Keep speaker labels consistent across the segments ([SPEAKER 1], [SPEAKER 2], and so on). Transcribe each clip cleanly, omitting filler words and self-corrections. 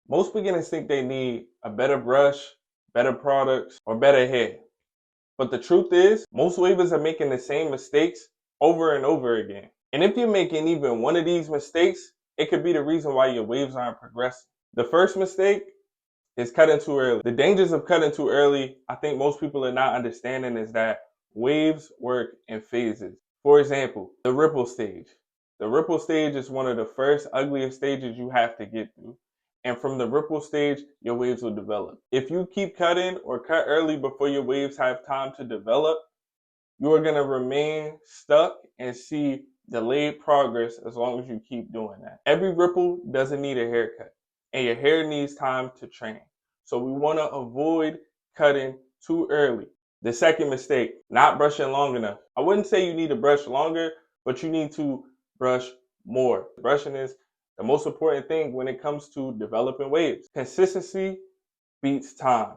[SPEAKER 1] Most beginners think they need a better brush, better products, or better hair. But the truth is, most wavers are making the same mistakes over and over again. And if you're making even one of these mistakes, it could be the reason why your waves aren't progressing. The first mistake is cutting too early. The dangers of cutting too early, I think most people are not understanding, is that waves work in phases. For example, the ripple stage. The ripple stage is one of the first ugliest stages you have to get through. And from the ripple stage, your waves will develop. If you keep cutting or cut early before your waves have time to develop, you are going to remain stuck and see delayed progress as long as you keep doing that. Every ripple doesn't need a haircut, and your hair needs time to train. So we want to avoid cutting too early. The second mistake, not brushing long enough. I wouldn't say you need to brush longer, but you need to brush more. Brushing is the most important thing when it comes to developing waves. Consistency beats time.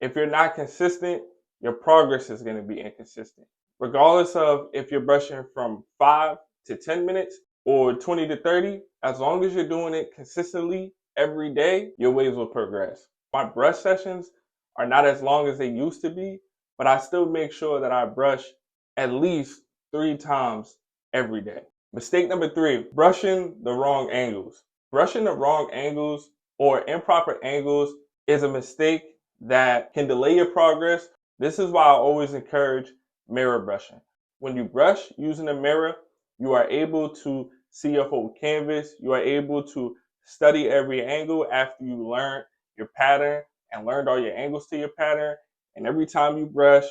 [SPEAKER 1] If you're not consistent, your progress is going to be inconsistent. Regardless of if you're brushing from 5 to 10 minutes or 20 to 30, as long as you're doing it consistently every day, your waves will progress. My brush sessions are not as long as they used to be, but I still make sure that I brush at least 3 times every day. Mistake number 3, brushing the wrong angles. Brushing the wrong angles or improper angles is a mistake that can delay your progress. This is why I always encourage mirror brushing. When you brush using a mirror, you are able to see your whole canvas. You are able to study every angle after you learn your pattern and learned all your angles to your pattern. And every time you brush,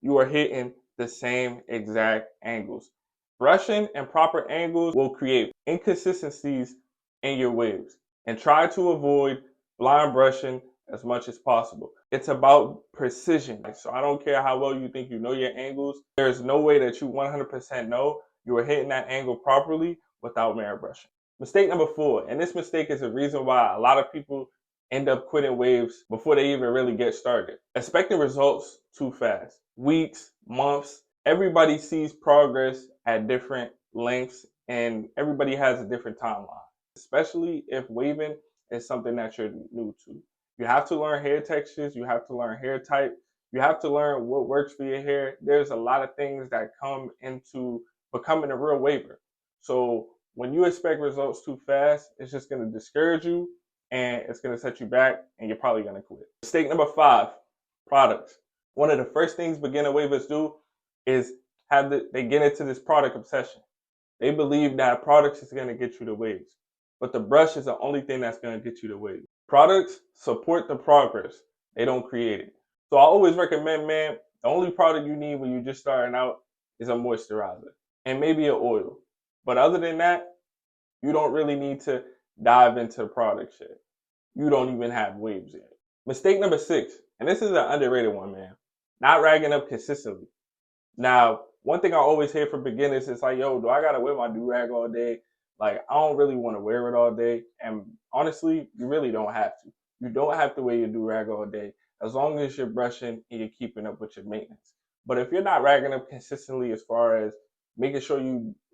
[SPEAKER 1] you are hitting the same exact angles. Brushing and proper angles will create inconsistencies in your waves. And try to avoid blind brushing as much as possible. It's about precision. So I don't care how well you think you know your angles. There's no way that you 100% know you are hitting that angle properly without mirror brushing. Mistake number 4, and this mistake is the reason why a lot of people end up quitting waves before they even really get started. Expecting results too fast. Weeks, months, everybody sees progress at different lengths and everybody has a different timeline, especially if waving is something that you're new to. You have to learn hair textures, you have to learn hair type, you have to learn what works for your hair. There's a lot of things that come into becoming a real waver. So when you expect results too fast, it's just going to discourage you and it's going to set you back and you're probably going to quit. Mistake number 5, products. One of the first things beginner wavers do is they get into this product obsession. They believe that products is going to get you the waves, but the brush is the only thing that's going to get you the waves. Products support the progress. They don't create it. So I always recommend, man, the only product you need when you're just starting out is a moisturizer and maybe an oil. But other than that, you don't really need to dive into the product yet. You don't even have waves yet. Mistake number 6, and this is an underrated one, man. Not ragging up consistently. Now, one thing I always hear from beginners is like, yo, do I gotta wear my do-rag all day? Like, I don't really want to wear it all day. And honestly, you really don't have to. You don't have to wear your do-rag all day as long as you're brushing and you're keeping up with your maintenance. But if you're not ragging up consistently as far as making sure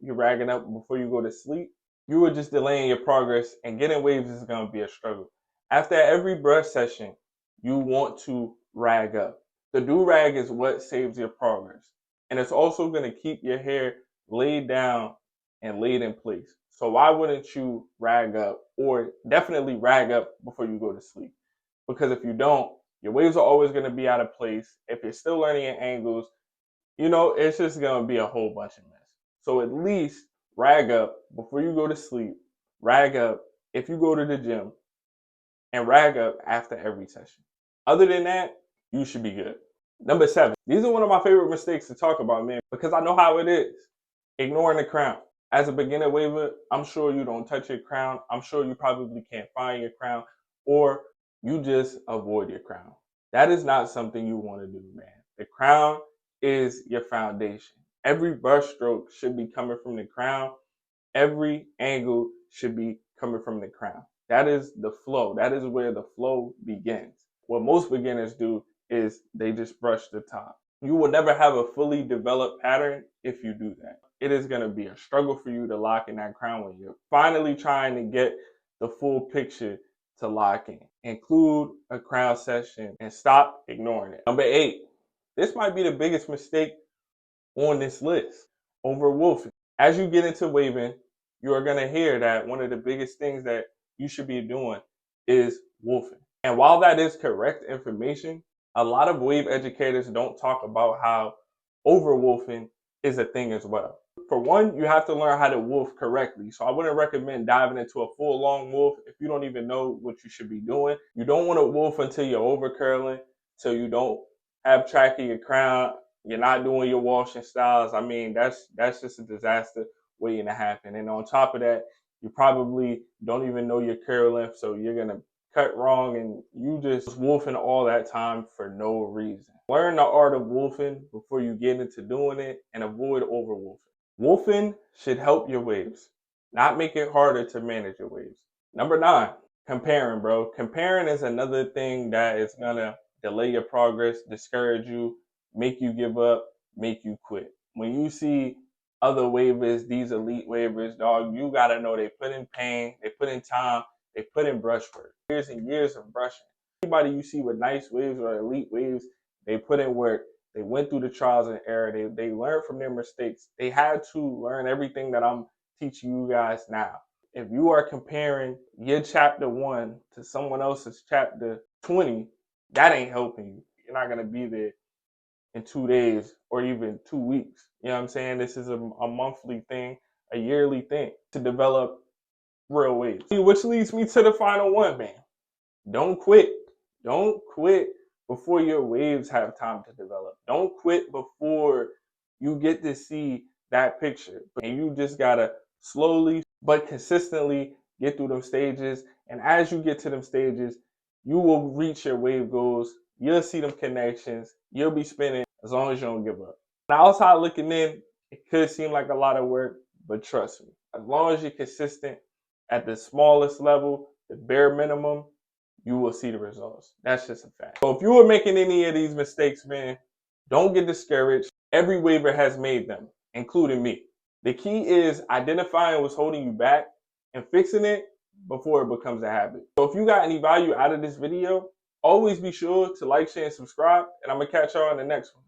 [SPEAKER 1] you're ragging up before you go to sleep, you are just delaying your progress and getting waves is going to be a struggle. After every brush session, you want to rag up. The do-rag is what saves your progress. And it's also going to keep your hair laid down and laid in place. So why wouldn't you rag up, or definitely rag up before you go to sleep? Because if you don't, your waves are always going to be out of place. If you're still learning your angles, it's just going to be a whole bunch of mess. So at least rag up before you go to sleep, rag up if you go to the gym, and rag up after every session. Other than that, you should be good. Number 7. These are one of my favorite mistakes to talk about, man, because I know how it is. Ignoring the crown. As a beginner waver, I'm sure you don't touch your crown. I'm sure you probably can't find your crown, or you just avoid your crown. That is not something you want to do, man. The crown is your foundation. Every brush stroke should be coming from the crown. Every angle should be coming from the crown. That is the flow. That is where the flow begins. What most beginners do is they just brush the top. You will never have a fully developed pattern if you do that. It is going to be a struggle for you to lock in that crown when you're finally trying to get the full picture to lock in. Include a crown session and stop ignoring it. Number 8, this might be the biggest mistake on this list, overwolfing. As you get into waving, you are going to hear that one of the biggest things that you should be doing is wolfing. And while that is correct information, a lot of wave educators don't talk about how overwolfing is a thing as well. For one, you have to learn how to wolf correctly. So I wouldn't recommend diving into a full long wolf if you don't even know what you should be doing. You don't want to wolf until you're over curling, so you don't have track of your crown. You're not doing your washing styles. I mean, that's just a disaster waiting to happen. And on top of that, you probably don't even know your curl length, so you're gonna cut wrong and you just wolfing all that time for no reason. Learn the art of wolfing before you get into doing it and avoid overwolfing. Wolfing should help your waves, not make it harder to manage your waves. Number 9, comparing, bro. Comparing is another thing that is gonna delay your progress, discourage you, make you give up, make you quit. When you see other waivers, these elite waivers, dog, you gotta know they put in pain, they put in time, they put in brush work. Years and years of brushing. Anybody you see with nice waves or elite waves, they put in work. They went through the trials and error. They learned from their mistakes. They had to learn everything that I'm teaching you guys now. If you are comparing your chapter 1 to someone else's chapter 20, that ain't helping you. You're not gonna be there in 2 days or even 2 weeks. You know what I'm saying? This is a monthly thing, a yearly thing to develop real waves. Which leads me to the final one, man. Don't quit. Don't quit before your waves have time to develop. Don't quit before you get to see that picture. And you just gotta slowly but consistently get through them stages. And as you get to them stages, you will reach your wave goals. You'll see them connections. You'll be spinning as long as you don't give up. Now, outside looking in, it could seem like a lot of work, but trust me, as long as you're consistent at the smallest level, the bare minimum, you will see the results. That's just a fact. So if you were making any of these mistakes, man, don't get discouraged. Every waiver has made them, including me. The key is identifying what's holding you back and fixing it before it becomes a habit. So if you got any value out of this video, always be sure to like, share, and subscribe, and I'm gonna catch y'all in the next one.